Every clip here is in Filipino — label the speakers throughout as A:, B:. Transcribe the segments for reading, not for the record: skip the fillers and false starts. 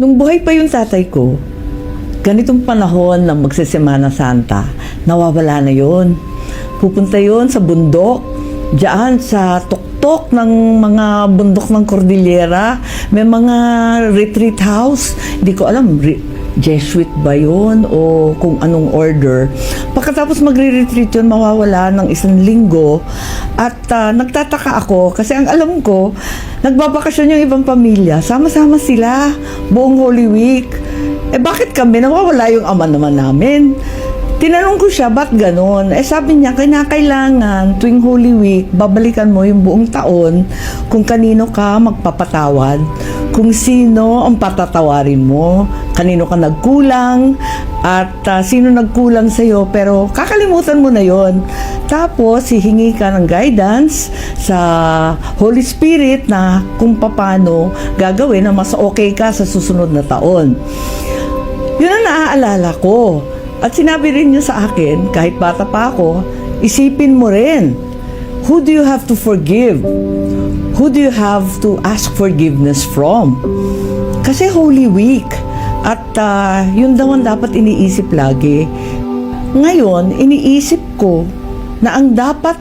A: Nung buhay pa yung tatay ko, ganitong panahon ng magsisemana Santa, nawawala na yon. Pupunta yon sa bundok, diyan sa tuktok ng mga bundok ng Cordillera. May mga retreat house. Hindi ko alam, Jesuit ba yun o kung anong order. Pagkatapos magre-retreat yun, mawawala ng 1 linggo. At nagtataka ako kasi ang alam ko, nagbabakasyon yung ibang pamilya. Sama-sama sila buong Holy Week. Bakit kami? Nawawala yung ama naman namin. Tinanong ko siya, ba't ganon? Sabi niya, kailangan tuwing Holy Week, babalikan mo yung buong taon kung kanino ka magpapatawad, kung sino ang patatawarin mo, kanino ka nagkulang, at sino nagkulang sa'yo, pero kakalimutan mo na yon. Tapos, hihingi ka ng guidance sa Holy Spirit na kung paano gagawin na mas okay ka sa susunod na taon. Yun ang naaalala ko. At sinabi rin niya sa akin, kahit bata pa ako, isipin mo rin, who do you have to forgive? Who do you have to ask forgiveness from? Kasi Holy Week. At yun daw ang dapat iniisip lagi. Ngayon, iniisip ko na ang dapat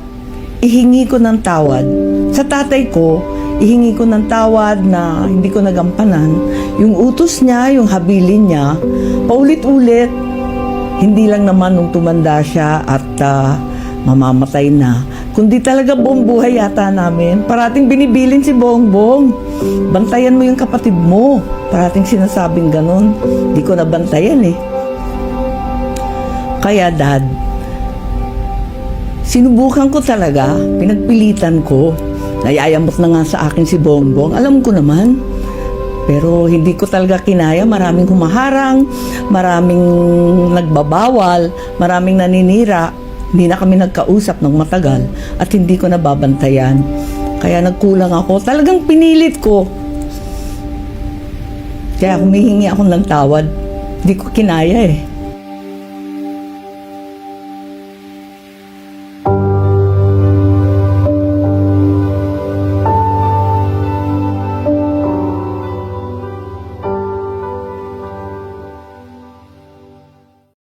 A: ihingi ko ng tawad sa tatay ko, ihingi ko ng tawad na hindi ko nagampanan. Yung utos niya, yung habilin niya, paulit-ulit. Hindi lang naman nung tumanda siya at mamamatay na, kundi talaga buong buhay yata namin. Parating binibilin si Bongbong, bantayan mo yung kapatid mo. Parating sinasabing ganun. Di ko nabantayan eh. Kaya Dad, sinubukan ko talaga, pinagpilitan ko. Nayayamot na nga sa akin si Bongbong. Alam ko naman. Pero hindi ko talaga kinaya, maraming humaharang, maraming nagbabawal, maraming naninira. Hindi na kami nagkausap ng matagal at hindi ko nababantayan. Kaya nagkulang ako, talagang pinilit ko. Kaya humihingi ako ng tawad, hindi ko kinaya eh.